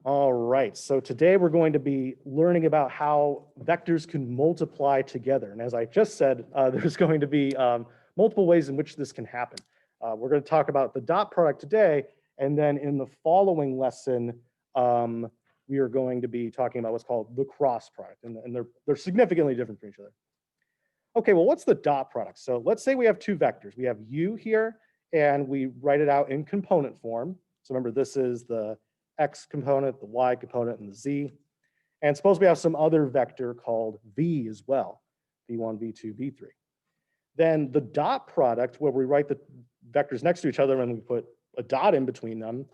All right, so today we're going to be learning about how vectors can multiply together. And as I just said, there's going to be multiple ways in which this can happen. We're going to talk about the dot product today, and then in the following lesson, we are going to be talking about what's called the cross product, and they're significantly different from each other. Okay, well, what's the dot product? So let's say we have two vectors. We have u here, and we write it out in component form. So remember, this is the x component, the y component, and the z. And suppose we have some other vector called v as well, v1, v2, v3. Then the dot product, where we write the vectors next to each other and we put a dot in between them,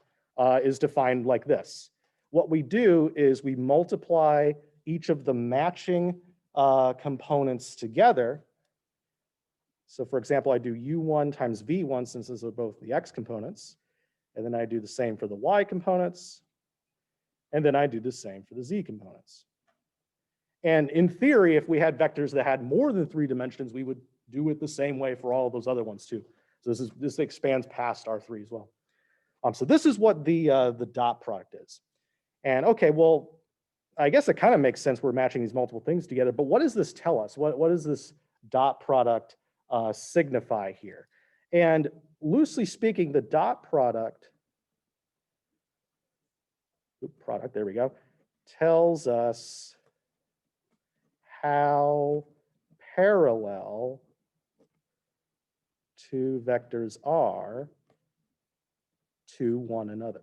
is defined like this. What we do is we multiply each of the matching components together. So for example, I do u1 times v1 since those are both the x components. And then I do the same for the y components. And then I do the same for the z components. And in theory, if we had vectors that had more than 3 dimensions, we would do it the same way for all of those other ones too. So this expands past R3 as well. So this is what the dot product is. And okay, well, I guess it kind of makes sense we're matching these multiple things together, but what does this tell us? What does this dot product signify here? And loosely speaking, the dot product, there we go, tells us how parallel two vectors are to one another.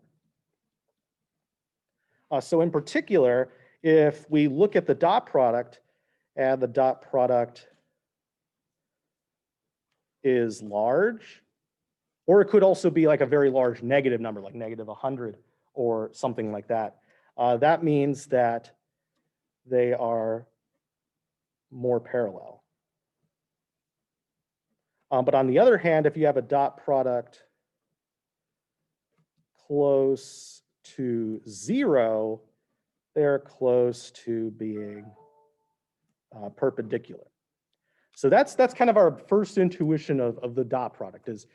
So in particular, if we look at the dot product and the dot product is large, or it could also be like a very large negative number, like negative 100 or something like that. That means that they are more parallel. But on the other hand, if you have a dot product close to 0, they're close to being perpendicular. So that's kind of our first intuition of the dot product is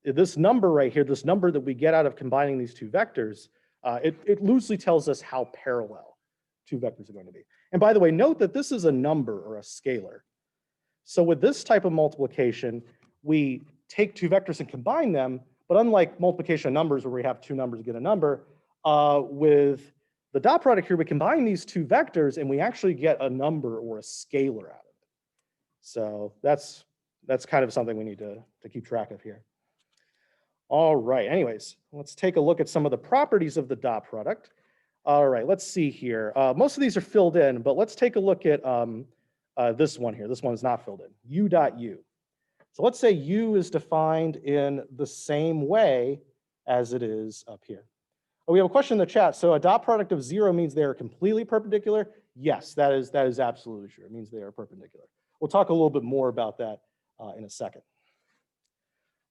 this number right here, this number that we get out of combining these two vectors, it loosely tells us how parallel two vectors are going to be. And by the way, note that this is a number or a scalar. So with this type of multiplication, we take two vectors and combine them, but unlike multiplication of numbers where we have two numbers to get a number, with the dot product here, we combine these two vectors and we actually get a number or a scalar out of it. So that's kind of something we need to keep track of here. All right, anyways, let's take a look at some of the properties of the dot product. All right, let's see here. Most of these are filled in, but let's take a look at this one here. This one is not filled in, u dot u. So let's say u is defined in the same way as it is up here. Oh, we have a question in the chat. So a dot product of 0 means they are completely perpendicular? Yes, that is absolutely true. It means they are perpendicular. We'll talk a little bit more about that in a second.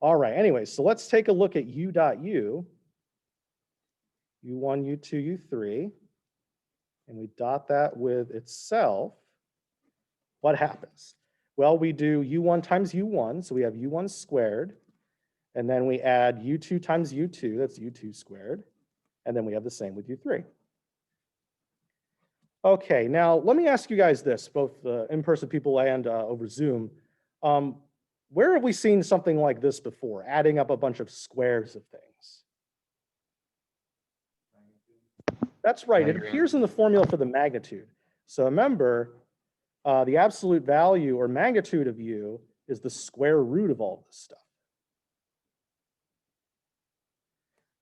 All right, anyways, so let's take a look at u dot u, u1, u2, u3, and we dot that with itself. What happens? Well, we do u1 times u1, so we have u1 squared, and then we add u2 times u2, that's u2 squared, and then we have the same with u3. Okay, now let me ask you guys this, both in-person people and over Zoom. Where have we seen something like this before, adding up a bunch of squares of things? That's right, it appears in the formula for the magnitude. So remember, the absolute value or magnitude of u is the square root of all this stuff.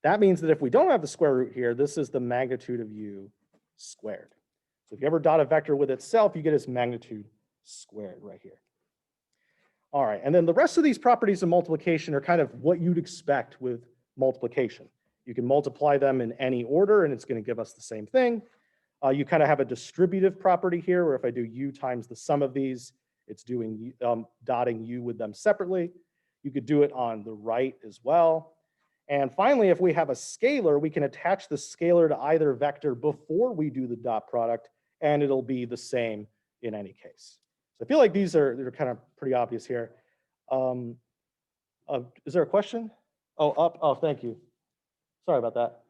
That means that if we don't have the square root here, this is the magnitude of u squared. So if you ever dot a vector with itself, you get its magnitude squared right here. All right, and then the rest of these properties of multiplication are kind of what you'd expect with multiplication. You can multiply them in any order and it's going to give us the same thing. You kind of have a distributive property here where if I do u times the sum of these, it's doing dotting u with them separately. You could do it on the right as well. And finally, if we have a scalar, we can attach the scalar to either vector before we do the dot product, and it'll be the same in any case. So I feel like they're kind of pretty obvious here. Is there a question? Oh, up. Oh, thank you. Sorry about that.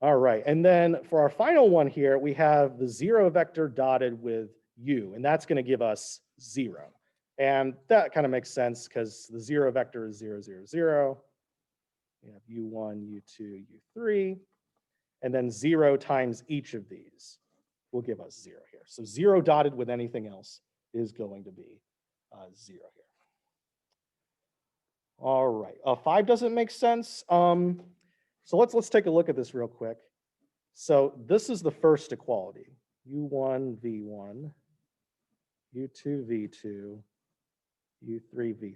All right, and then for our final one here, we have the 0 vector dotted with u, and that's going to give us 0. And that kind of makes sense because the 0 vector is 0, 0, 0. We have u1, u2, u3, and then 0 times each of these will give us 0 here. So 0 dotted with anything else is going to be 0 here. All right, 5 doesn't make sense. So let's take a look at this real quick. So this is the first equality, u1, v1, u2, v2, u3, v3.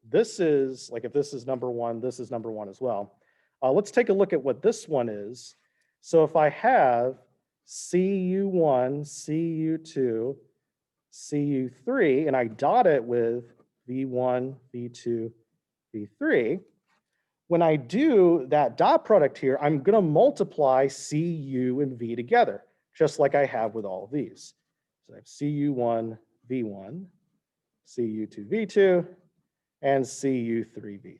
This is, like if this is number 1, this is number 1 as well. Let's take a look at what this one is. So if I have cu1, cu2, cu3, and I dot it with v1, v2, v3, when I do that dot product here, I'm going to multiply Cu and V together, just like I have with all of these. So I have Cu1, V1, Cu2, V2, and Cu3, V3.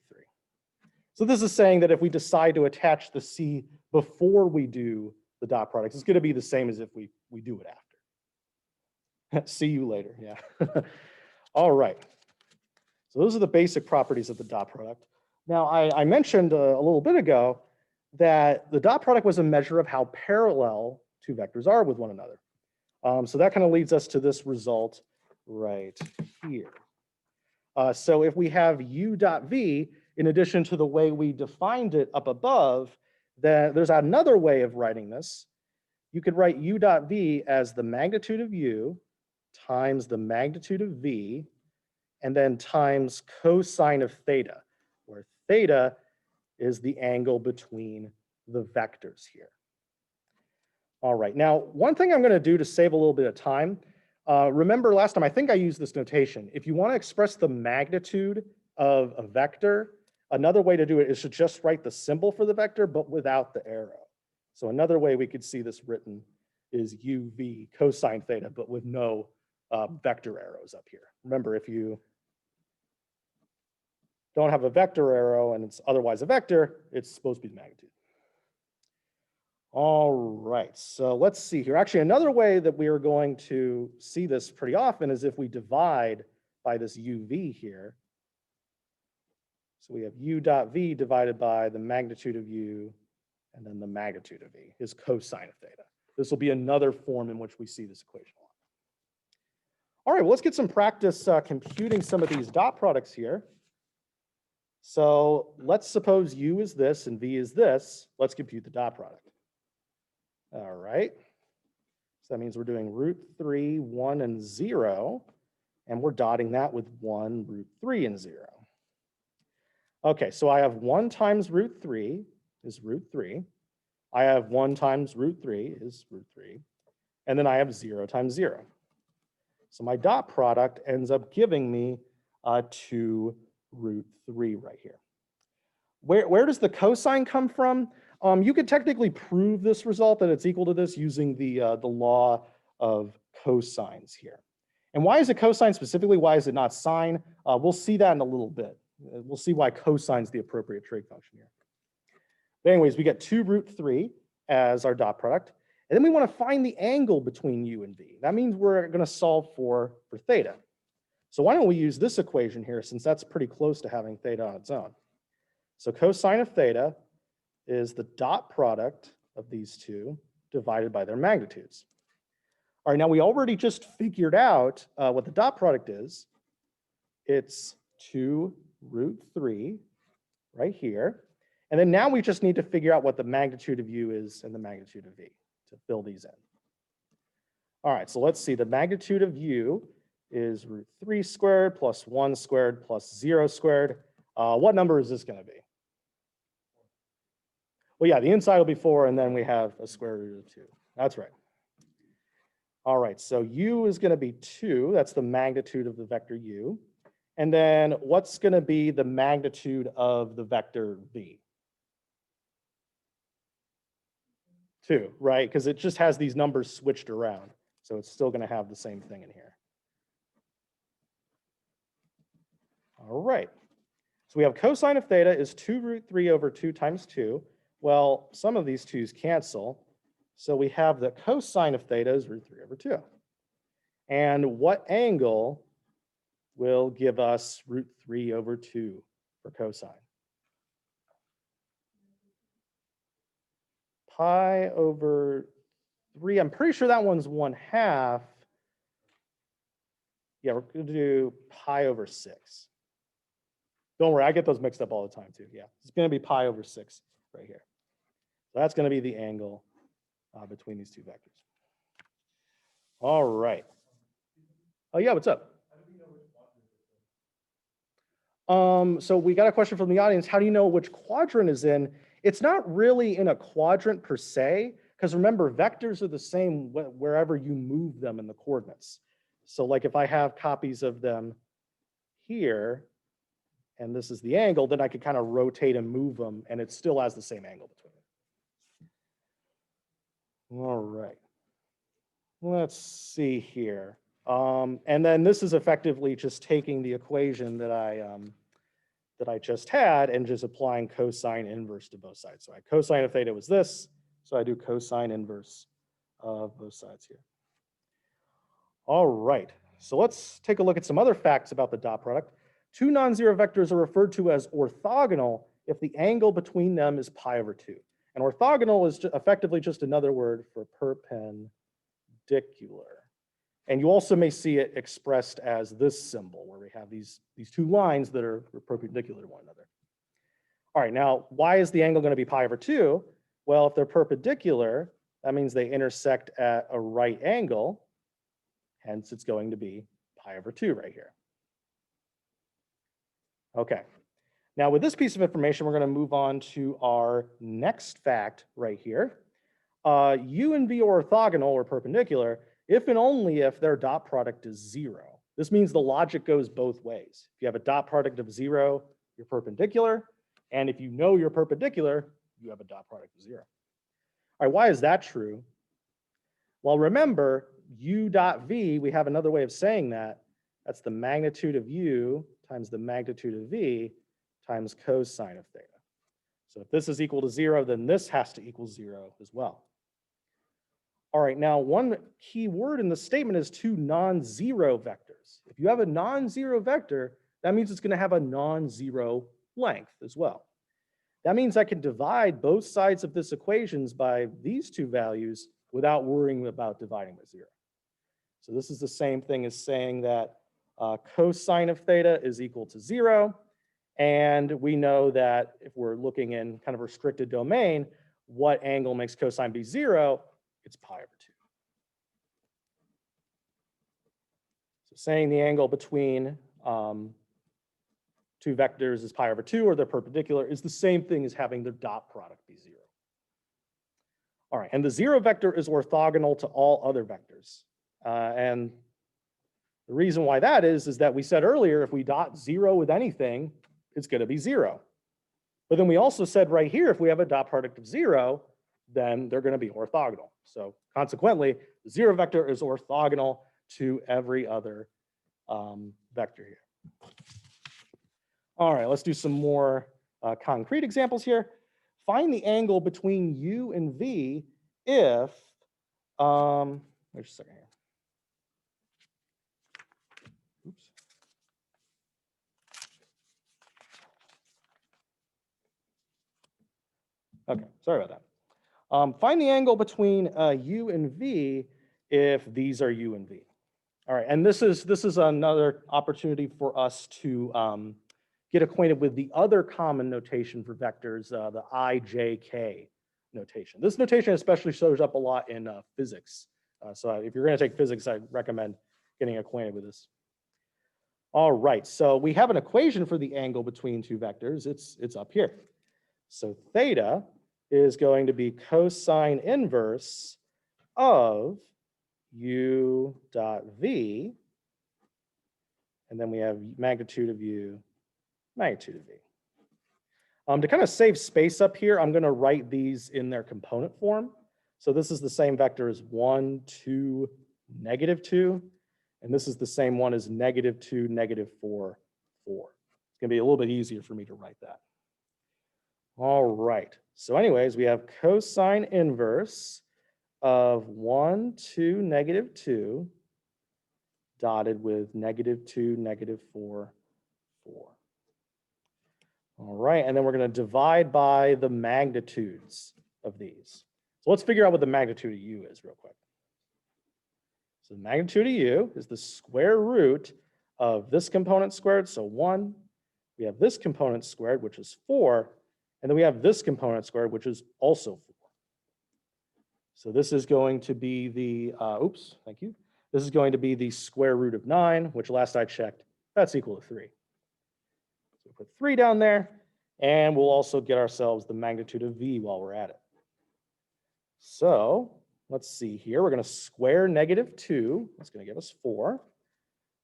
So this is saying that if we decide to attach the C before we do the dot product, it's going to be the same as if we do it after. See you later, yeah. All right. So those are the basic properties of the dot product. Now, I mentioned a little bit ago that the dot product was a measure of how parallel two vectors are with one another. So that kind of leads us to this result right here. So if we have u dot v, in addition to the way we defined it up above, then there's another way of writing this. You could write u dot v as the magnitude of u times the magnitude of v, and then times cosine of theta, where theta is the angle between the vectors here. All right, now one thing I'm going to do to save a little bit of time, remember last time I think I used this notation. If you want to express the magnitude of a vector, another way to do it is to just write the symbol for the vector but without the arrow. So another way we could see this written is uv cosine theta, but with no vector arrows up here. Remember, if you don't have a vector arrow and it's otherwise a vector, it's supposed to be the magnitude. All right, so let's see here. Actually, another way that we are going to see this pretty often is if we divide by this uv here. So we have u dot v divided by the magnitude of u, and then the magnitude of v is cosine of theta. This will be another form in which we see this equation. All right, well, let's get some practice computing some of these dot products here. So let's suppose u is this and v is this. Let's compute the dot product. All right. So that means we're doing root 3, 1, and 0, and we're dotting that with 1, root 3, and 0. Okay, so I have 1 times root 3 is root 3. I have 1 times root 3 is root 3. And then I have 0 times 0. So my dot product ends up giving me 2 root 3 right here. Where does the cosine come from? You could technically prove this result that it's equal to this using the law of cosines here. And why is it cosine specifically? Why is it not sine? We'll see that in a little bit. We'll see why cosine is the appropriate trig function here. But anyways, we get 2 root 3 as our dot product. And then we want to find the angle between u and v. That means we're going to solve for theta. So why don't we use this equation here, since that's pretty close to having theta on its own. So cosine of theta is the dot product of these two divided by their magnitudes. All right, now we already just figured out what the dot product is. It's 2 root 3 right here. And then now we just need to figure out what the magnitude of u is and the magnitude of v to fill these in. All right, so let's see. The magnitude of u is root 3 squared plus 1 squared plus 0 squared. What number is this going to be? Well, yeah, the inside will be 4, and then we have a square root of 2. That's right. All right, so u is going to be 2. That's the magnitude of the vector u. And then what's going to be the magnitude of the vector v? 2, right? Because it just has these numbers switched around. So it's still going to have the same thing in here. All right. So we have cosine of theta is 2 root 3 over 2 times 2. Well, some of these 2's cancel. So we have the cosine of theta is √3/2. And what angle will give us √3/2 for cosine? Pi/3. I'm pretty sure that one's 1/2. Yeah, we're going to do pi/6. Don't worry, I get those mixed up all the time too. Yeah, it's going to be pi/6 right here. So that's going to be the angle between these 2 vectors. All right. Oh yeah, what's up? So we got a question from the audience. How do you know which quadrant is in? It's not really in a quadrant per se, because remember, vectors are the same wherever you move them in the coordinates. So like if I have copies of them here, and this is the angle, then I could kind of rotate and move them, and it still has the same angle between them. All right. Let's see here. And then this is effectively just taking the equation that I just had and just applying cosine inverse to both sides. So I cosine of theta was this, so I do cosine inverse of both sides here. All right, so let's take a look at some other facts about the dot product. 2 non-zero vectors are referred to as orthogonal if the angle between them is pi/2. And orthogonal is effectively just another word for perpendicular. And you also may see it expressed as this symbol, where we have these 2 lines that are perpendicular to one another. All right, now, why is the angle going to be pi/2? Well, if they're perpendicular, that means they intersect at a right angle. Hence, it's going to be pi/2 right here. Okay, now with this piece of information, we're going to move on to our next fact right here. U and V are orthogonal or perpendicular if and only if their dot product is 0. This means the logic goes both ways. If you have a dot product of 0, you're perpendicular. And if you know you're perpendicular, you have a dot product of 0. All right, why is that true? Well, remember, U dot V, we have another way of saying that. That's the magnitude of U times the magnitude of V times cosine of theta. So if this is equal to 0, then this has to equal 0 as well. All right, now one key word in the statement is 2 non-zero vectors. If you have a non-zero vector, that means it's going to have a non-zero length as well. That means I can divide both sides of this equation by these 2 values without worrying about dividing by 0. So this is the same thing as saying that cosine of theta is equal to 0. And we know that if we're looking in kind of restricted domain, what angle makes cosine be 0? It's pi/2. So saying the angle between 2 vectors is pi/2 or they're perpendicular is the same thing as having their dot product be 0. All right, and the 0 vector is orthogonal to all other vectors. And the reason why that is that we said earlier, if we dot 0 with anything, it's going to be 0. But then we also said right here, if we have a dot product of 0, then they're going to be orthogonal. So consequently, the 0 vector is orthogonal to every other vector here. All right, let's do some more concrete examples here. Find the angle between U and V if, wait a second here. Oops. Okay, sorry about that. Find the angle between U and V if these are U and V. All right, and this is another opportunity for us to get acquainted with the other common notation for vectors, the IJK notation. This notation especially shows up a lot in physics. So if you're going to take physics, I recommend getting acquainted with this. All right, so we have an equation for the angle between 2 vectors. It's up here. So theta is going to be cosine inverse of U dot V, and then we have magnitude of U, magnitude of V. To kind of save space up here, I'm going to write these in their component form. So this is the same vector as 1, 2, -2, and this is the same one as -2, -4, 4. It's going to be a little bit easier for me to write that. All right. So anyways, we have cosine inverse of 1, 2, -2, dotted with -2, -4, 4. All right, and then we're going to divide by the magnitudes of these. So let's figure out what the magnitude of u is real quick. So the magnitude of u is the square root of this component squared, so 1. We have this component squared, which is 4. And then we have this component squared, which is also 4. So this is going to be the, thank you. This is going to be the square root of 9, which last I checked, that's equal to 3. So we put 3 down there, and we'll also get ourselves the magnitude of v while we're at it. So let's see here. We're going to square -2. That's going to give us 4.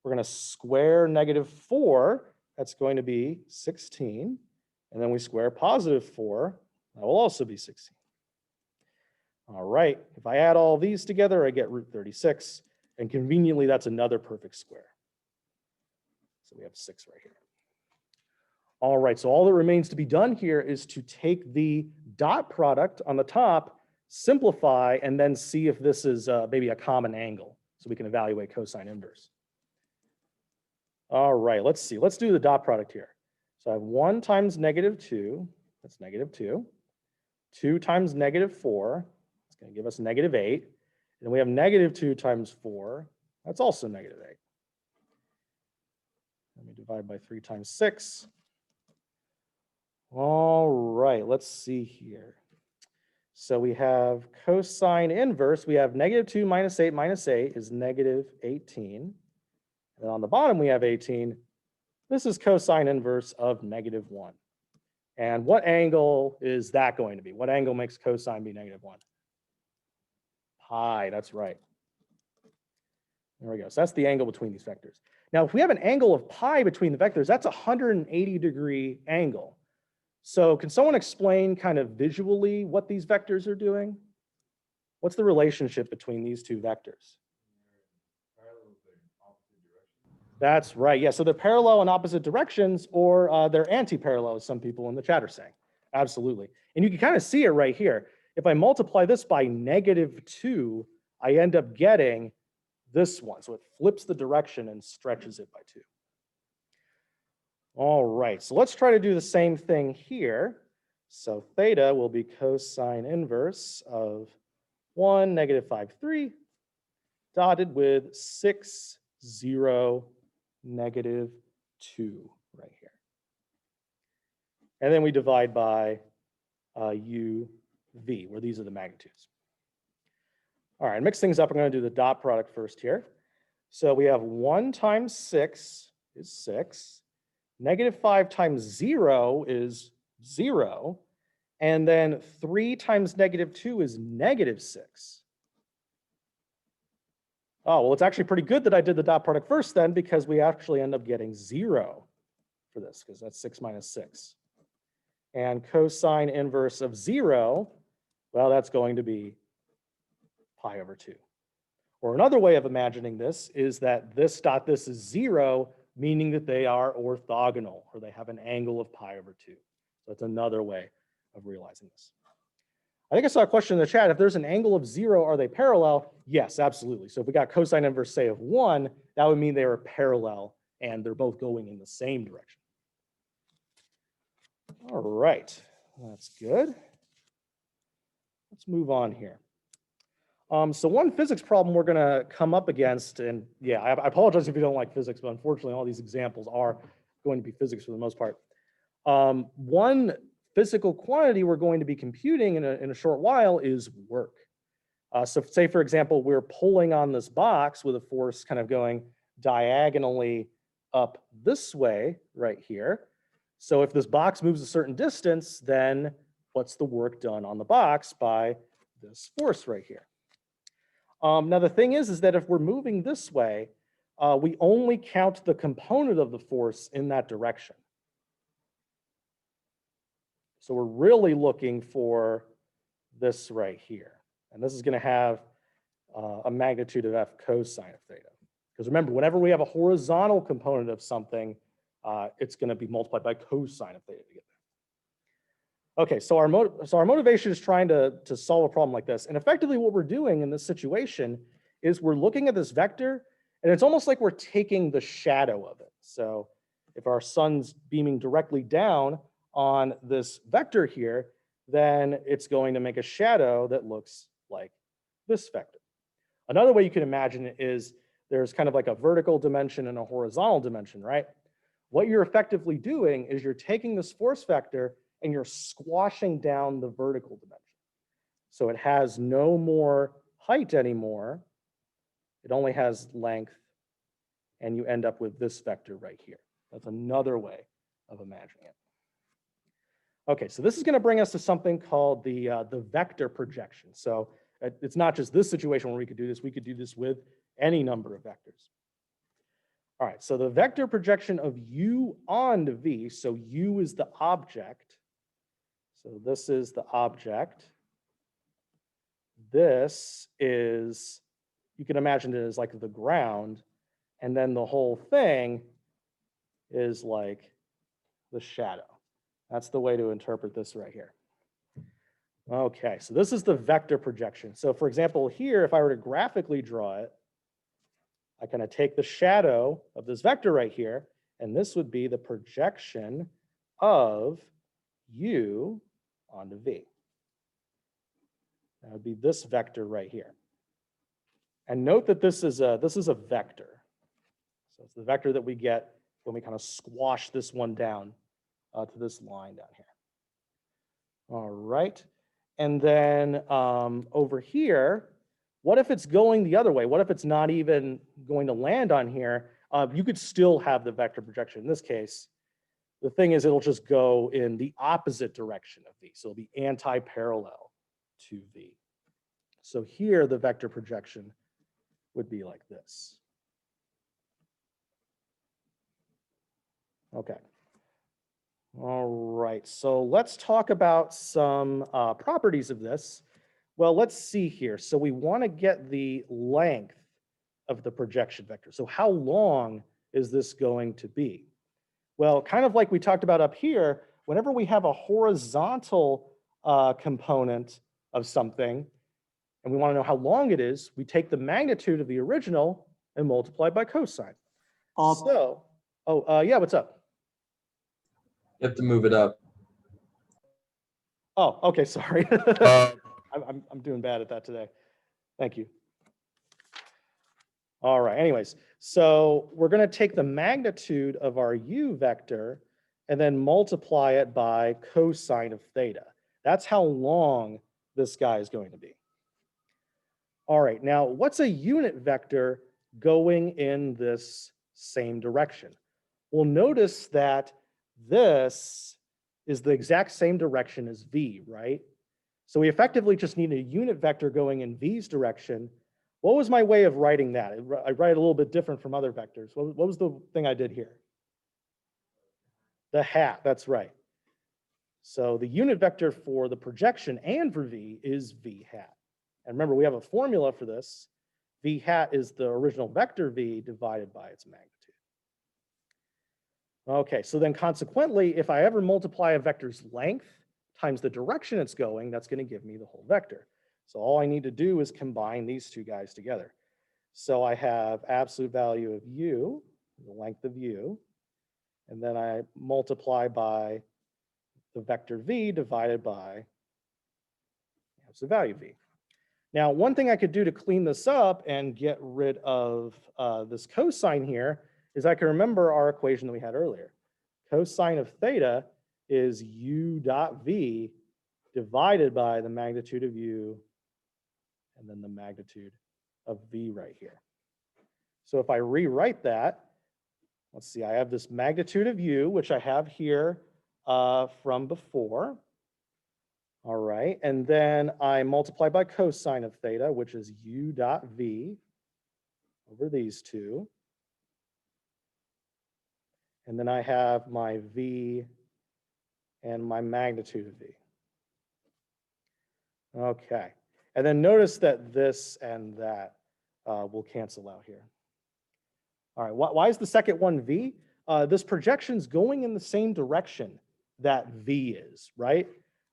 We're going to square -4. That's going to be 16. And then we square +4. That will also be 16. All right. If I add all these together, I get root 36. And conveniently, that's another perfect square. So we have 6 right here. All right. So all that remains to be done here is to take the dot product on the top, simplify, and then see if this is maybe a common angle. So we can evaluate cosine inverse. All right. Let's see. Let's do the dot product here. So I have 1 times -2, that's -2. 2 times -4, it's going to give us -8. And then we have -2 times 4, that's also -8. Let me divide by 3 times 6. All right, let's see here. So we have cosine inverse, we have -2 minus 8 is -18. And on the bottom we have 18. This is cosine inverse of -1. And what angle is that going to be? What angle makes cosine be -1? Pi, that's right. There we go. So that's the angle between these vectors. Now, if we have an angle of pi between the vectors, that's a 180-degree angle. So can someone explain kind of visually what these vectors are doing? What's the relationship between these two vectors? That's right. Yeah, so they're parallel in opposite directions, or they're anti-parallel, as some people in the chat are saying. Absolutely. And you can kind of see it right here. If I multiply this by -2, I end up getting this one. So it flips the direction and stretches it by 2. All right, so let's try to do the same thing here. So theta will be cosine inverse of 1, -5, 3, dotted with 6, 0, -2 right here. And then we divide by u, v, where these are the magnitudes. All right, mix things up. I'm going to do the dot product first here. So we have 1 times 6 is 6. -5 times 0 is 0. And then 3 times -2 is -6. Oh, well, it's actually pretty good that I did the dot product first then, because we actually end up getting 0 for this, because that's 6 minus 6. And cosine inverse of 0, well, that's going to be pi over 2. Or another way of imagining this is that this dot this is 0, meaning that they are orthogonal, or they have an angle of pi over 2. So it's another way of realizing this. I think I saw a question in the chat. If there's an angle of 0, are they parallel? Yes, absolutely. So if we got cosine inverse, say, of 1, that would mean they are parallel and they're both going in the same direction. All right, that's good. Let's move on here. So one physics problem we're going to come up against, and yeah, I apologize if you don't like physics, but unfortunately all these examples are going to be physics for the most part. One physical quantity we're going to be computing in a short while is work. So say, for example, we're pulling on this box with a force kind of going diagonally up this way right here. So if this box moves a certain distance, then what's the work done on the box by this force right here? Now, the thing is that if we're moving this way, we only count the component of the force in that direction. So we're really looking for this right here. And this is going to have a magnitude of f cosine of theta. Because remember, whenever we have a horizontal component of something, it's going to be multiplied by cosine of theta to get there. Okay, so our motivation is trying to solve a problem like this. And effectively what we're doing in this situation is we're looking at this vector and it's almost like we're taking the shadow of it. So if our sun's beaming directly down on this vector here, then it's going to make a shadow that looks like this vector. Another way you can imagine it is there's kind of like a vertical dimension and a horizontal dimension, right? What you're effectively doing is you're taking this force vector and you're squashing down the vertical dimension. So it has no more height anymore. It only has length, and you end up with this vector right here. That's another way of imagining it. Okay, so this is going to bring us to something called the vector projection. So it's not just this situation where we could do this. We could do this with any number of vectors. All right, so the vector projection of u onto v, so u is the object. So this is the object. This is, you can imagine it as like the ground, and then the whole thing is like the shadow. That's the way to interpret this right here. Okay, so this is the vector projection. So for example, here, if I were to graphically draw it, I kind of take the shadow of this vector right here, and this would be the projection of u onto v. That would be this vector right here. And note that this is a vector. So it's the vector that we get when we kind of squash this one down to this line down here. All right. And then over here, what if it's going the other way? What if it's not even going to land on here? You could still have the vector projection. In this case, the thing is it'll just go in the opposite direction of v. So it'll be anti-parallel to v. So here the vector projection would be like this. Okay. All right, so let's talk about some properties of this. Well, let's see here. So we want to get the length of the projection vector. So how long is this going to be? Well, kind of like we talked about up here, whenever we have a horizontal component of something, and we want to know how long it is, we take the magnitude of the original and multiply by cosine. So, yeah, what's up? You have to move it up. Oh, okay, sorry. I'm doing bad at that today. Thank you. All right, anyways, so we're going to take the magnitude of our u vector and then multiply it by cosine of theta. That's how long this guy is going to be. All right, now what's a unit vector going in this same direction? Well, notice that this is the exact same direction as v, right? So we effectively just need a unit vector going in v's direction. What was my way of writing that? I write it a little bit different from other vectors. What was the thing I did here? The hat, that's right. So the unit vector for the projection and for v is v hat. And remember, we have a formula for this. V hat is the original vector v divided by its magnitude. Okay, so then consequently, if I ever multiply a vector's length times the direction it's going, that's going to give me the whole vector. So all I need to do is combine these two guys together. So I have absolute value of u, the length of u, and then I multiply by the vector v divided by absolute value v. Now, one thing I could do to clean this up and get rid of this cosine here is I can remember our equation that we had earlier. Cosine of theta is u dot v divided by the magnitude of u and then the magnitude of v right here. So if I rewrite that, let's see, I have this magnitude of u, which I have here from before. All right, and then I multiply by cosine of theta, which is u dot v over these two. And then I have my v and my magnitude of v. Okay, and then notice that this and that will cancel out here. All right, why is the second one v? This projection's going in the same direction that v is, right?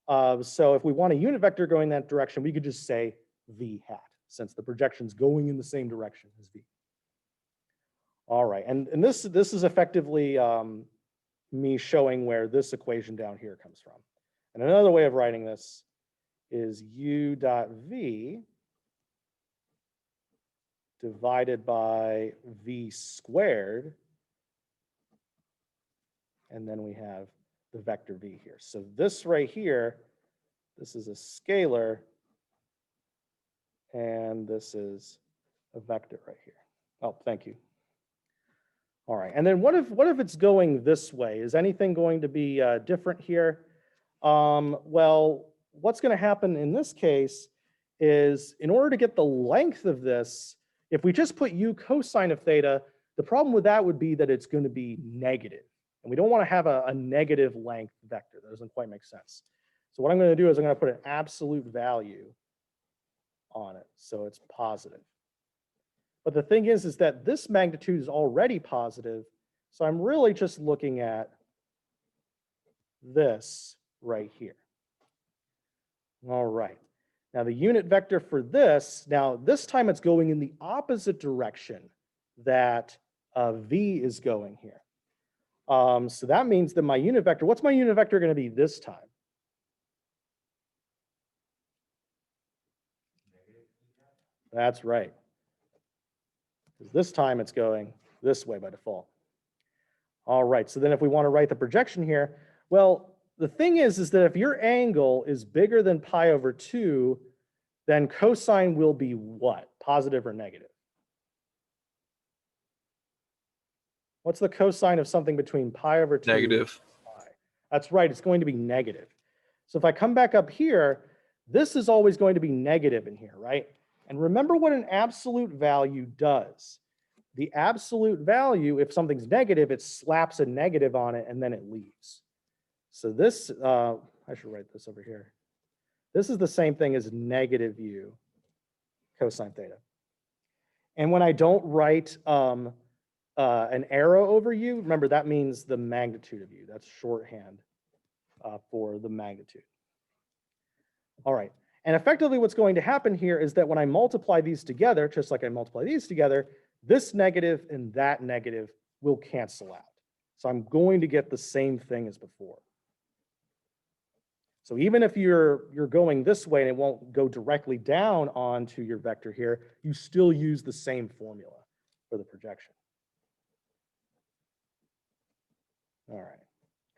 So if we want a unit vector going that direction, we could just say v hat, since the projection's going in the same direction as v. All right, and this is effectively me showing where this equation down here comes from. And another way of writing this is u dot v divided by v squared, and then we have the vector v here. So this right here, this is a scalar, and this is a vector right here. Oh, thank you. All right, and then what if it's going this way? Is anything going to be different here? Well, what's going to happen in this case is, in order to get the length of this, if we just put u cosine of theta, the problem with that would be that it's going to be negative. And we don't want to have a negative length vector. That doesn't quite make sense. So what I'm going to do is I'm going to put an absolute value on it, so it's positive. But the thing is that this magnitude is already positive, so I'm really just looking at this right here. All right. Now the unit vector for this, now this time it's going in the opposite direction that v is going here. So that means that my unit vector, what's my unit vector going to be this time? That's right. Because this time it's going this way by default. All right, so then if we want to write the projection here, well, the thing is that if your angle is bigger than pi over 2, then cosine will be what? Positive or negative? What's the cosine of something between pi over 2? Negative. And pi? That's right, it's going to be negative. So if I come back up here, this is always going to be negative in here, right? And remember what an absolute value does. The absolute value, if something's negative, it slaps a negative on it and then it leaves. So this, I should write this over here. This is the same thing as negative u cosine theta. And when I don't write an arrow over u, remember that means the magnitude of u. That's shorthand for the magnitude. All right. And effectively what's going to happen here is that when I multiply these together, just like I multiply these together, this negative and that negative will cancel out. So I'm going to get the same thing as before. So even if you're going this way and it won't go directly down onto your vector here, you still use the same formula for the projection. All right.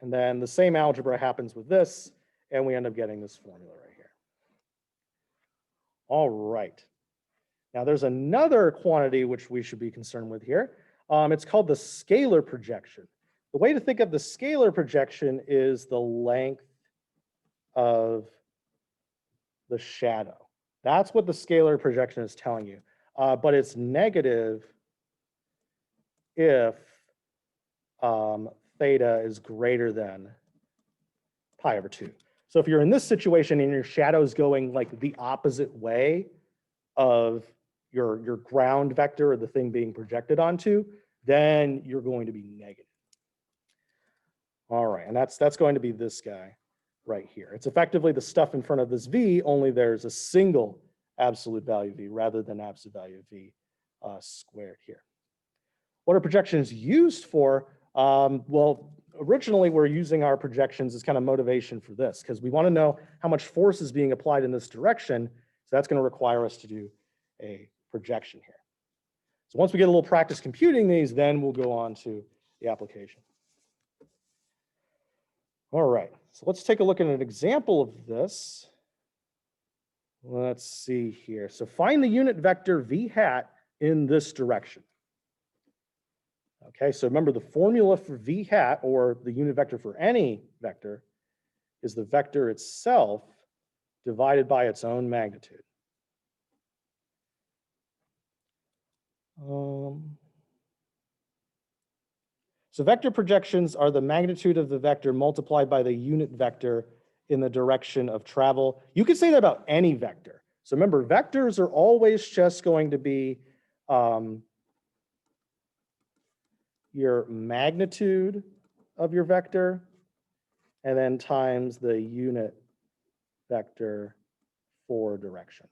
And then the same algebra happens with this, and we end up getting this formula right here. All right. Now there's another quantity which we should be concerned with here. It's called the scalar projection. The way to think of the scalar projection is the length of the shadow. That's what the scalar projection is telling you. But it's negative if theta is greater than pi over 2. So if you're in this situation and your shadow is going like the opposite way of your ground vector or the thing being projected onto, then you're going to be negative. All right, and that's going to be this guy right here. It's effectively the stuff in front of this v, only there's a single absolute value v rather than absolute value v squared here. What are projections used for? Well, originally we're using our projections as kind of motivation for this, because we want to know how much force is being applied in this direction. So that's going to require us to do a projection here. So once we get a little practice computing these, then we'll go on to the application. All right, so let's take a look at an example of this. Let's see here. So find the unit vector v hat in this direction. Okay, so remember the formula for v hat, or the unit vector for any vector, is the vector itself divided by its own magnitude. So vector projections are the magnitude of the vector multiplied by the unit vector in the direction of travel. You could say that about any vector. So remember, vectors are always just going to be your magnitude of your vector, and then times the unit vector for direction.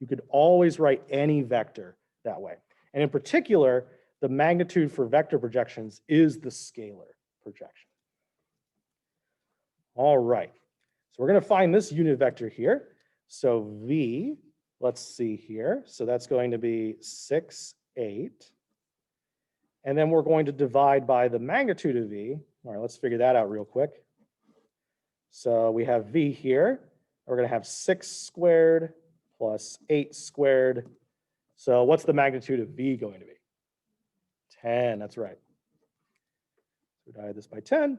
You could always write any vector that way. And in particular, the magnitude for vector projections is the scalar projection. All right, so we're going to find this unit vector here. So V, let's see here. So that's going to be 6, 8. And then we're going to divide by the magnitude of V. All right, let's figure that out real quick. So we have V here. We're going to have 6 squared plus 8 squared. So what's the magnitude of V going to be? 10, that's right. So we divide this by 10.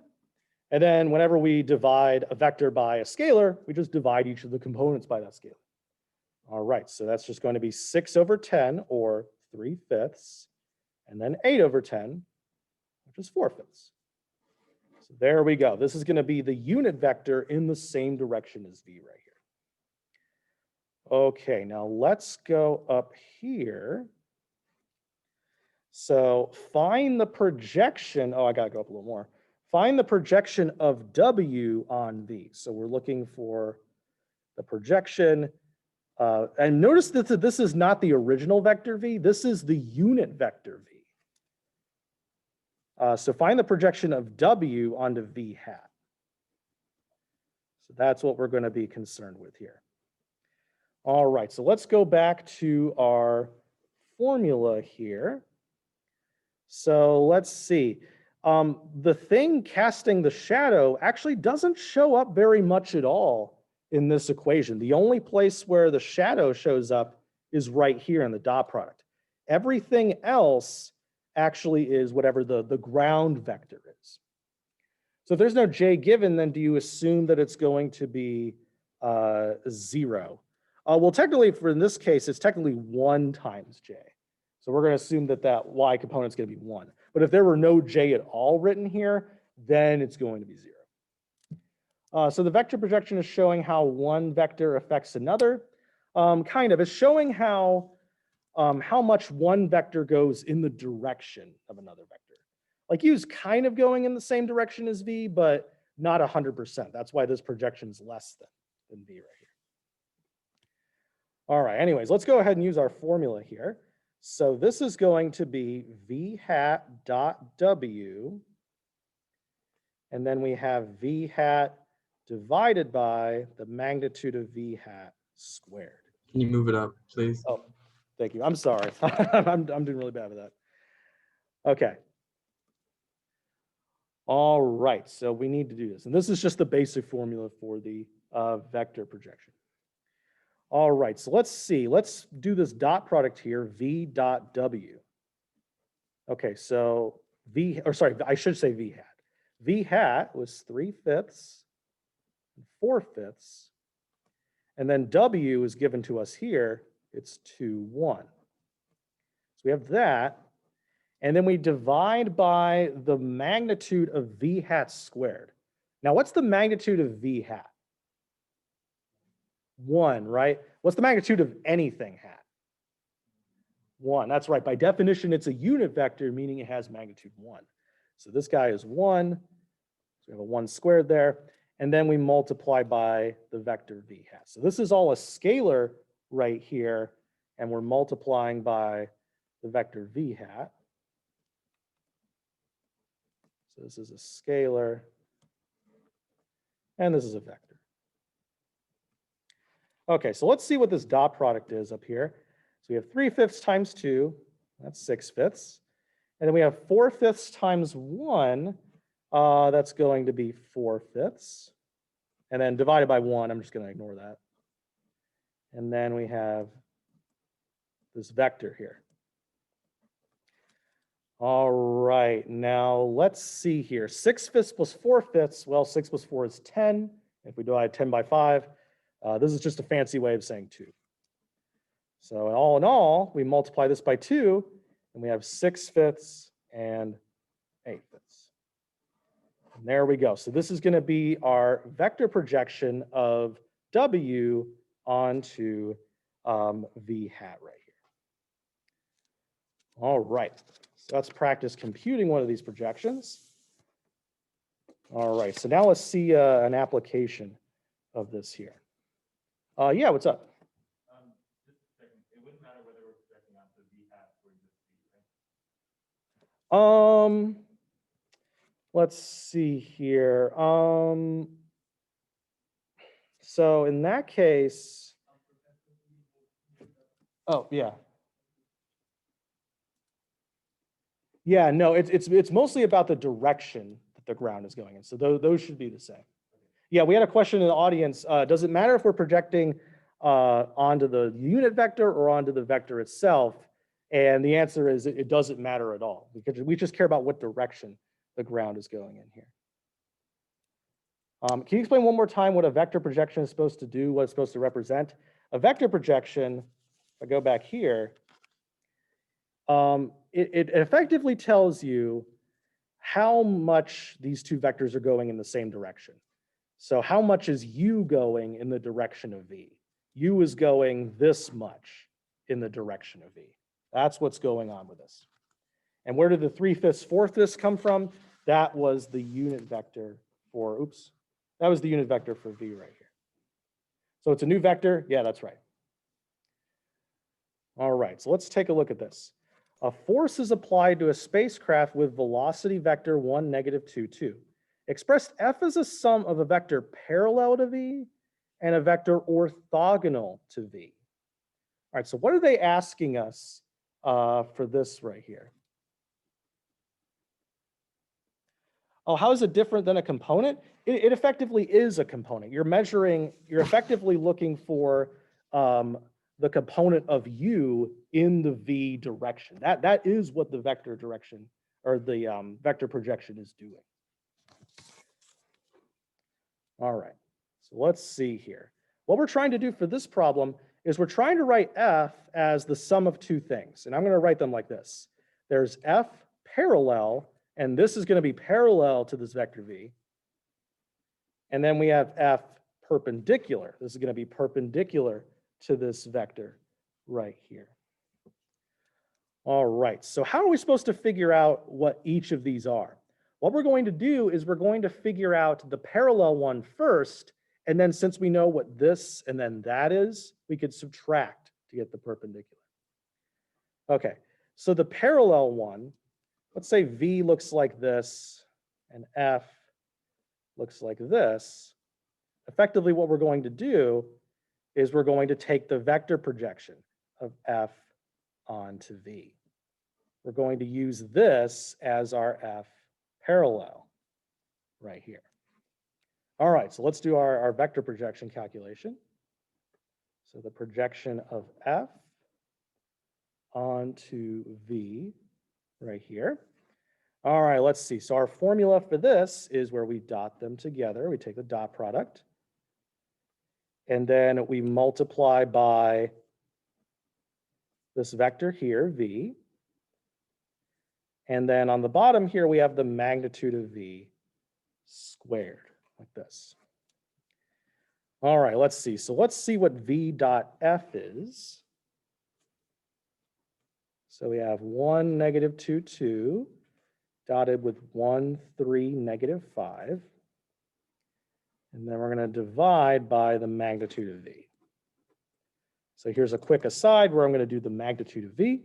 And then whenever we divide a vector by a scalar, we just divide each of the components by that scalar. All right, so that's just going to be 6 over 10, or 3/5, and then 8 over 10, which is 4/5. So there we go. This is going to be the unit vector in the same direction as V right here. Okay, now let's go up here. So find the projection. Oh, I got to go up a little more. Find the projection of W on V. So we're looking for the projection. And notice that this is not the original vector V. This is the unit vector V. So find the projection of W onto V hat. So that's what we're going to be concerned with here. All right, so let's go back to our formula here. So let's see. The thing casting the shadow actually doesn't show up very much at all in this equation. The only place where the shadow shows up is right here in the dot product. Everything else actually is whatever the ground vector is. So if there's no j given, then do you assume that it's going to be 0? Well, technically, for in this case, it's technically 1 times j. So we're going to assume that that y component is going to be 1. But if there were no j at all written here, then it's going to be 0. So the vector projection is showing how one vector affects another. Kind of. It's showing how much one vector goes in the direction of another vector. Like U is kind of going in the same direction as V, but not 100%. That's why this projection is less than V right here. All right, anyways, let's go ahead and use our formula here. So this is going to be V hat dot W, and then we have V hat divided by the magnitude of V hat squared. Can you move it up, please? Oh, thank you. I'm sorry. I'm doing really bad with that. Okay. All right, so we need to do this. And this is just the basic formula for the vector projection. All right, so let's see. Let's do this dot product here, V dot W. Okay, so I should say V hat. V hat was 3/5 and 4/5. And then W is given to us here. It's 2, 1. So we have that. And then we divide by the magnitude of V hat squared. Now, what's the magnitude of V hat? 1, right? What's the magnitude of anything hat? 1, that's right. By definition, it's a unit vector, meaning it has magnitude 1. So this guy is 1. So we have a 1 squared there. And then we multiply by the vector V hat. So this is all a scalar right here. And we're multiplying by the vector V hat. So this is a scalar. And this is a vector. Okay, so let's see what this dot product is up here. So we have 3/5 times 2, that's 6/5. And then we have 4/5 times 1, that's going to be 4/5. And then divided by 1, I'm just going to ignore that. And then we have this vector here. All right, now let's see here. 6/5 plus 4/5, well, 6 plus 4 is 10. If we divide 10 by 5, this is just a fancy way of saying 2. So all in all, we multiply this by 2, and we have 6/5 and 8/5. And there we go. So this is going to be our vector projection of W onto V hat right here. All right, so let's practice computing one of these projections. All right, so now let's see an application of this here. Yeah, what's up? Just a second. It wouldn't matter whether we're projecting onto V hat or just V, right? Let's see here. So in that case, oh, yeah. Yeah, no, it's mostly about the direction that the ground is going in. So those should be the same. Yeah, we had a question in the audience. Does it matter if we're projecting onto the unit vector or onto the vector itself? And the answer is it doesn't matter at all, because we just care about what direction the ground is going in here. Can you explain one more time what a vector projection is supposed to do, what it's supposed to represent? A vector projection, if I go back here, it effectively tells you how much these two vectors are going in the same direction. So how much is u going in the direction of v? U is going this much in the direction of v. That's what's going on with this. And where did the 3/5, 4/5 come from? That was the unit vector for, oops, that was the unit vector for v right here. So it's a new vector? Yeah, that's right. All right, so let's take a look at this. A force is applied to a spacecraft with velocity vector 1, -2, 2. Expressed F as a sum of a vector parallel to V and a vector orthogonal to V. All right, so what are they asking us for this right here? Oh, how is it different than a component? It effectively is a component. You're effectively looking for the component of u in the v direction. That is what the vector direction or the vector projection is doing. All right, so let's see here. What we're trying to do for this problem is we're trying to write f as the sum of two things. And I'm going to write them like this. There's f parallel, and this is going to be parallel to this vector v. And then we have f perpendicular. This is going to be perpendicular to this vector right here. All right, so how are we supposed to figure out what each of these are? What we're going to do is we're going to figure out the parallel one first, and then since we know what this and then that is, we could subtract to get the perpendicular. Okay, so the parallel one, let's say V looks like this and F looks like this. Effectively, what we're going to do is we're going to take the vector projection of F onto V. We're going to use this as our F parallel right here. All right, so let's do our vector projection calculation. So the projection of F onto V right here. All right, let's see. So our formula for this is where we dot them together. We take the dot product, and then we multiply by this vector here, V. And then on the bottom here, we have the magnitude of V squared, like this. All right, let's see. So let's see what V dot F is. So we have 1, -2, 2, dotted with 1, 3, -5. And then we're going to divide by the magnitude of V. So here's a quick aside where I'm going to do the magnitude of V.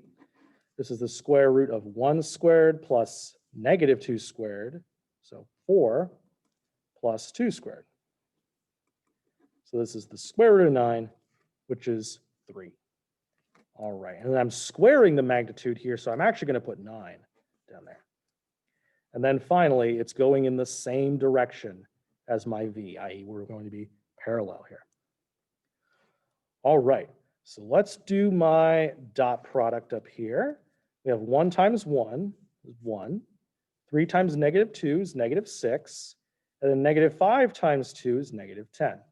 This is the square root of 1 squared plus -2 squared. So 4 plus 2 squared. So this is the square root of 9, which is 3. All right, and then I'm squaring the magnitude here, so I'm actually going to put 9 down there. And then finally, it's going in the same direction as my V, i.e. we're going to be parallel here. All right, so let's do my dot product up here. We have 1 times 1 is 1. 3 times -2 is -6. And then -5 times 2 is -10.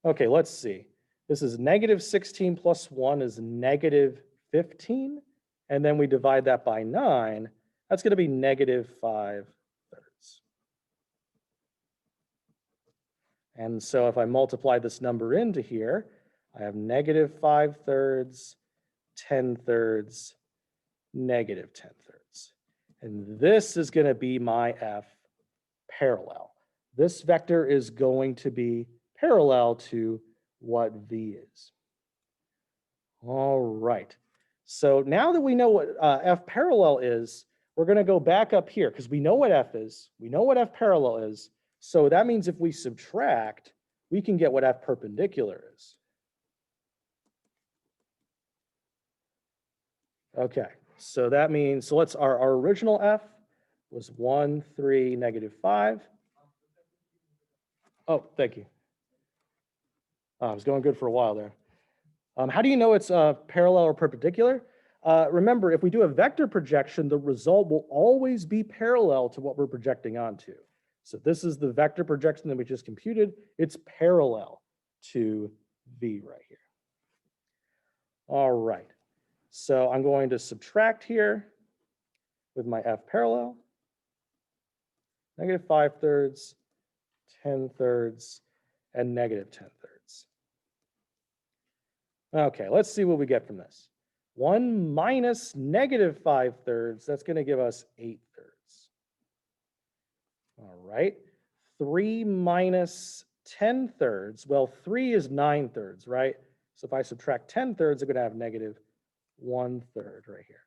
Okay, let's see. This is -16 plus 1 is -15. And then we divide that by 9. That's going to be -5/3. And so if I multiply this number into here, I have -5/3, 10/3, -10/3. And this is going to be my F parallel. this vector is going to be parallel to what V is. All right. So now that we know what F parallel is, we're going to go back up here because we know what F is. We know what F parallel is. So that means if we subtract, we can get what F perpendicular is. Okay, so that means, so let's, our original F was 1, 3, -5. Oh, thank you. I was going good for a while there. How do you know it's parallel or perpendicular? Remember, if we do a vector projection, the result will always be parallel to what we're projecting onto. So this is the vector projection that we just computed. It's parallel to V right here. All right. So I'm going to subtract here with my F parallel. -5/3, 10/3, and -10/3. Okay, let's see what we get from this. 1 minus -5/3, that's going to give us 8/3. All right. 3 minus 10/3, well, 3 is 9/3, right? So if I subtract 10/3, I'm going to have -1/3 right here.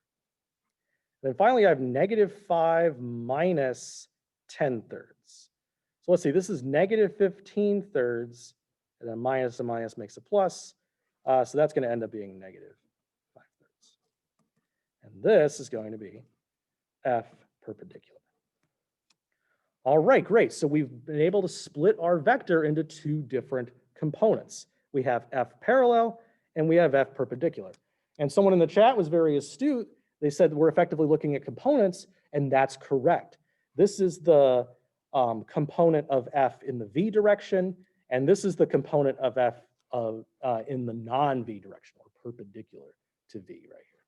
Then finally, I have -5 minus 10/3. So let's see, this is -15/3, and then minus and minus makes a plus. So that's going to end up being -5/3. And this is going to be F perpendicular. All right, great. So we've been able to split our vector into two different components. We have F parallel and we have F perpendicular. And someone in the chat was very astute. They said we're effectively looking at components, and that's correct. This is the component of F in the V direction, and this is the component of F in the non-V direction, or perpendicular to V right here.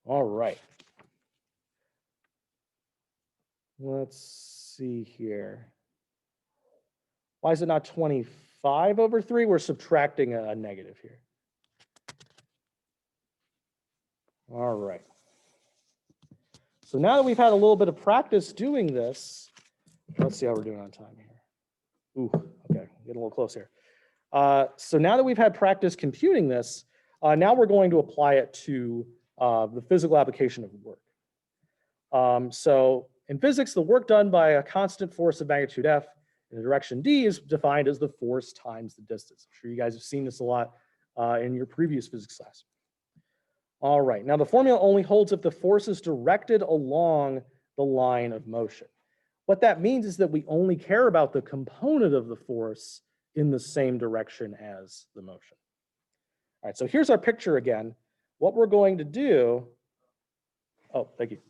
All right. Let's see here. Why is it not 25/3? We're subtracting a negative here. All right. So now that we've had a little bit of practice doing this, let's see how we're doing on time here. Ooh, okay, getting a little close here. So now that we've had practice computing this, now we're going to apply it to the physical application of work. So in physics, the work done by a constant force of magnitude F in the direction D is defined as the force times the distance. I'm sure you guys have seen this a lot in your previous physics class. All right, now the formula only holds if the force is directed along the line of motion. What that means is that we only care about the component of the force in the same direction as the motion. All right, so here's our picture again. What we're going to do, oh, thank you.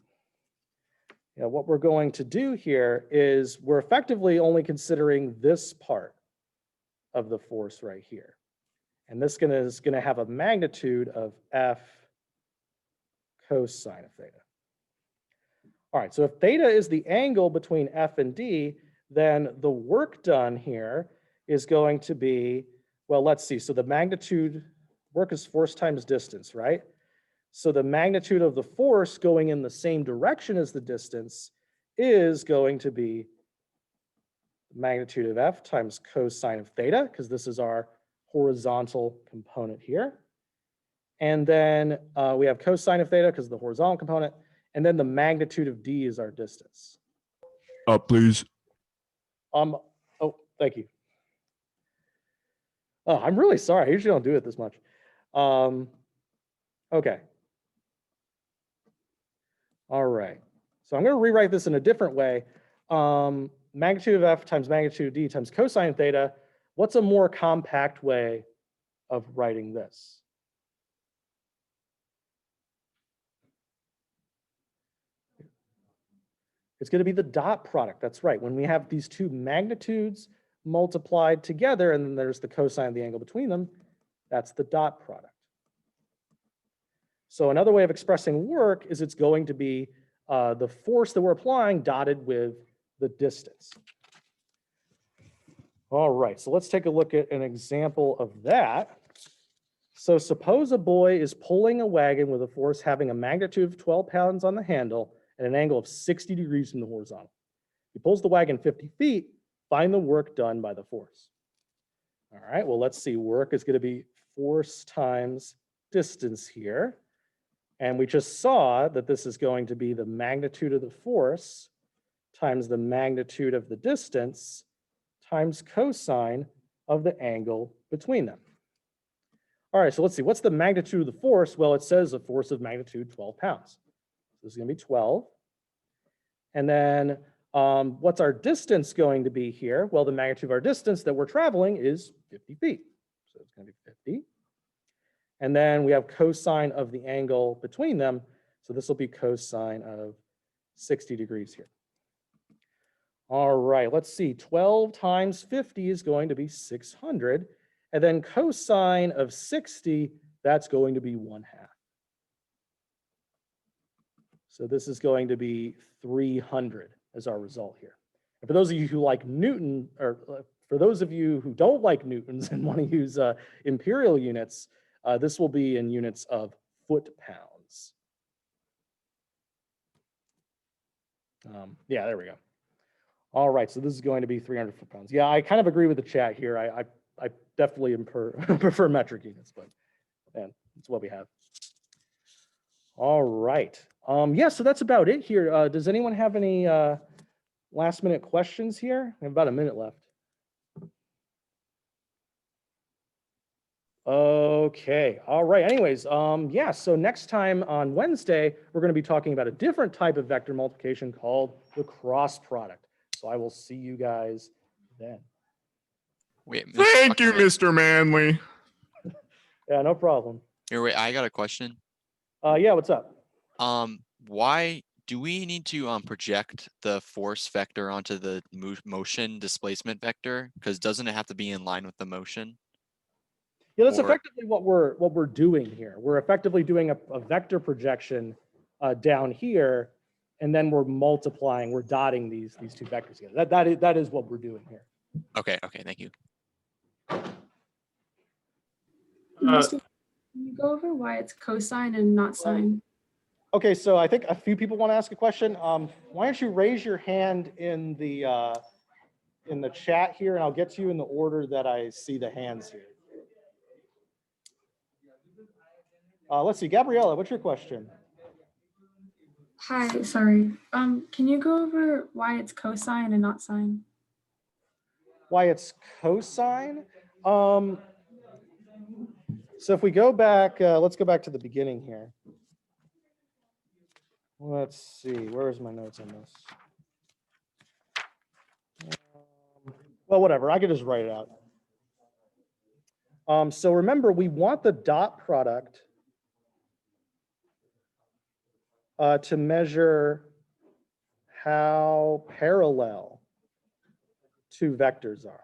Yeah, what we're going to do here is we're effectively only considering this part of the force right here. And this is going to have a magnitude of F cosine of theta. All right, so if theta is the angle between F and D, then the work done here is going to be, well, let's see. So the magnitude, work is force times distance, right? So the magnitude of the force going in the same direction as the distance is going to be the magnitude of F times cosine of theta, because this is our horizontal component here. And then we have cosine of theta because of the horizontal component. And then the magnitude of D is our distance. Up, please. Oh, thank you. Oh, I'm really sorry. I usually don't do it this much. Okay. All right. So I'm going to rewrite this in a different way. Magnitude of F times magnitude of D times cosine of theta. What's a more compact way of writing this? It's going to be the dot product. That's right. When we have these two magnitudes multiplied together, and then there's the cosine of the angle between them, that's the dot product. So another way of expressing work is it's going to be the force that we're applying dotted with the distance. All right, so let's take a look at an example of that. So suppose a boy is pulling a wagon with a force having a magnitude of 12 pounds on the handle and an angle of 60 degrees from the horizontal. He pulls the wagon 50 feet, find the work done by the force. All right, well, let's see. Work is going to be force times distance here. And we just saw that this is going to be the magnitude of the force times the magnitude of the distance times cosine of the angle between them. All right, so let's see. What's the magnitude of the force? Well, it says a force of magnitude 12 pounds. This is going to be 12. And then what's our distance going to be here? Well, the magnitude of our distance that we're traveling is 50 feet. So it's going to be 50. And then we have cosine of the angle between them. So this will be cosine of 60 degrees here. All right, let's see. 12 times 50 is going to be 600. And then cosine of 60, that's going to be 1/2. So this is going to be 300 as our result here. And for those of you who like Newton, or for those of you who don't like Newtons and want to use imperial units, this will be in units of foot-pounds. Yeah, there we go. All right, so this is going to be 300 foot-pounds. Yeah, I kind of agree with the chat here. I definitely prefer metric units, but man, that's what we have. All right. Yeah, so that's about it here. Does anyone have any last minute questions here? We have about a minute left. Okay, all right. Anyways, yeah, so next time on Wednesday, we're going to be talking about a different type of vector multiplication called the cross product. So I will see you guys then. Wait, Mr. Thank you, Buckerman. Mr. Manley. Yeah, no problem. Here, wait, I got a question. Yeah, what's up? Why do we need to project the force vector onto the motion displacement vector? Because doesn't it have to be in line with the motion? Yeah, that's Or- effectively what we're doing here. We're effectively doing a vector projection down here, and then we're multiplying, we're dotting these two vectors together. That is what we're doing here. Okay, thank you. Can you go over why it's cosine and not sine? Okay, so I think a few people want to ask a question. Why don't you raise your hand in the chat here, and I'll get to you in the order that I see the hands here. Let's see, Gabriella, what's your question? Hi, sorry. Can you go over why it's cosine and not sine? Why it's cosine? So if we go back, let's go back to the beginning here. Let's see, where's my notes on this? Well, whatever, I could just write it out. So remember, we want the dot product to measure how parallel two vectors are.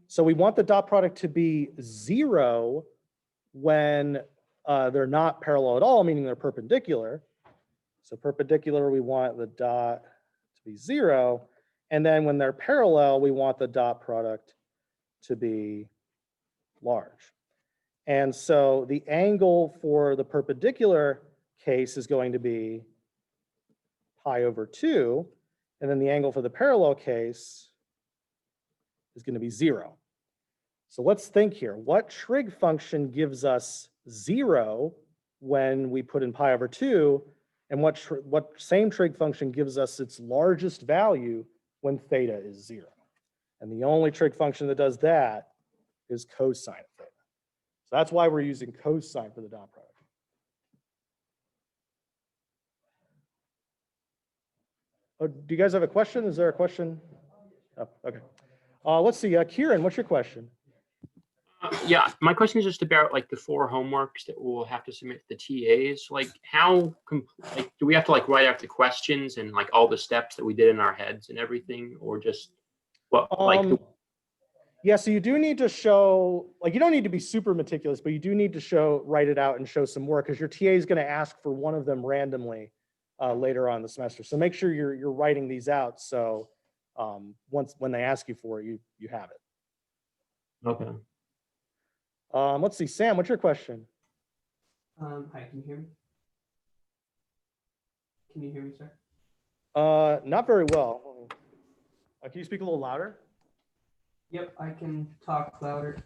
So we want the dot product to be 0 when they're not parallel at all, meaning they're perpendicular. So perpendicular, we want the dot to be 0. And then when they're parallel, we want the dot product to be large. And so the angle for the perpendicular case is going to be pi over 2. And then the angle for the parallel case is going to be 0. So let's think here. What trig function gives us 0 when we put in pi over 2? And what same trig function gives us its largest value when theta is 0? And the only trig function that does that is cosine of theta. So that's why we're using cosine for the dot product. Oh, do you guys have a question? Is there a question? Oh, okay. Let's see, Kieran, what's your question? Yeah, my question is just about like the 4 homeworks that we'll have to submit to the TAs. Like how, like, do we have to like write out the questions and like all the steps that we did in our heads and everything, or just what like? Yeah, so you do need to show, like, you don't need to be super meticulous, but you do need to write it out and show some work, because your TA is going to ask for one of them randomly later on in the semester. So make sure you're writing these out, so when they ask you for it, you have it. Okay. Let's see, Sam, what's your question? Hi, can you hear me? Can you hear me, sir? Not very well. Can you speak a little louder? Yep, I can talk louder.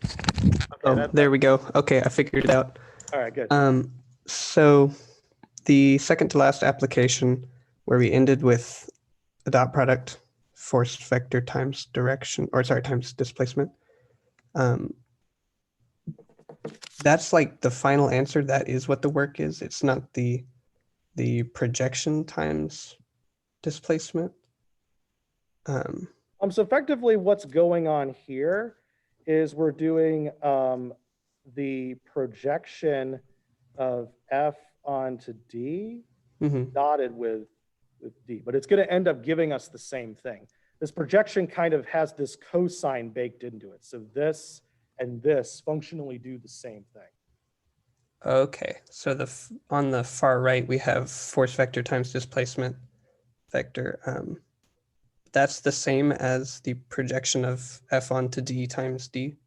Okay, Oh, that- there we go. Okay, I figured it out. All right, good. So the second to last application where we ended with a dot product, force vector times direction, or sorry, times displacement. That's like the final answer. That is what the work is. It's not the projection times displacement. So effectively what's going on here is we're doing the projection of F onto D Mhm. dotted with D, but it's going to end up giving us the same thing. This projection kind of has this cosine baked into it. So this and this functionally do the same thing. Okay, so on the far right, we have force vector times displacement vector. That's the same as the projection of F onto D times D.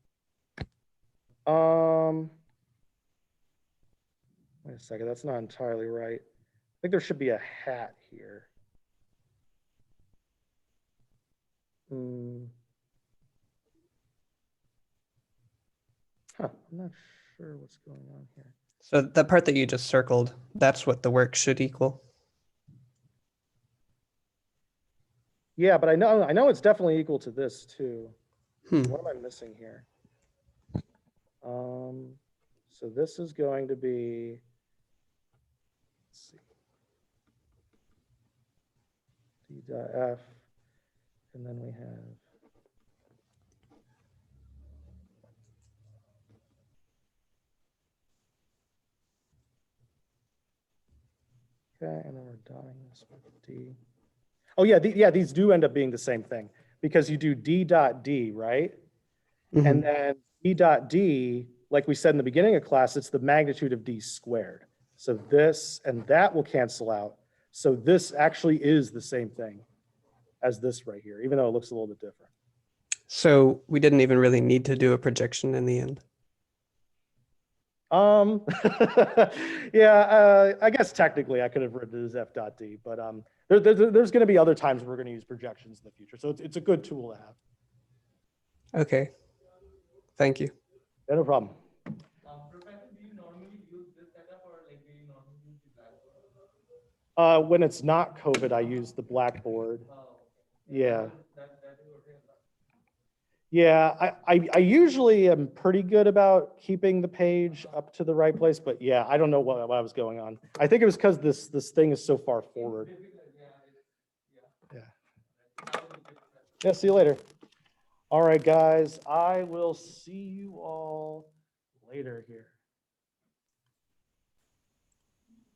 Wait a second, that's not entirely right. I think there should be a hat here. I'm not sure what's going on here. So that part that you just circled, that's what the work should equal. Yeah, but I know it's definitely equal to this too. Hmm. What am I missing here? So this is going to be, let's see, D dot F, and then we have, okay, and then we're dotting this with D. Oh yeah, these do end up being the same thing because you do D dot D, right? Mhm. And then D dot D, like we said in the beginning of class, it's the magnitude of D squared. So this and that will cancel out. So this actually is the same thing as this right here, even though it looks a little bit different. So we didn't even really need to do a projection in the end. Yeah, I guess technically I could have written it as F dot D, but there's going to be other times we're going to use projections in the future. So it's a good tool to have. Okay. Thank you. Yeah, no problem. Professor, do you normally use this setup or like do you normally use the Blackboard? When it's not COVID, I use the Blackboard. Yeah. That is okay. Yeah, I usually am pretty good about keeping the page up to the right place, but yeah, I don't know what was going on. I think it was because this thing is so far forward. Yeah. Yeah, see you later. All right, guys, I will see you all later here.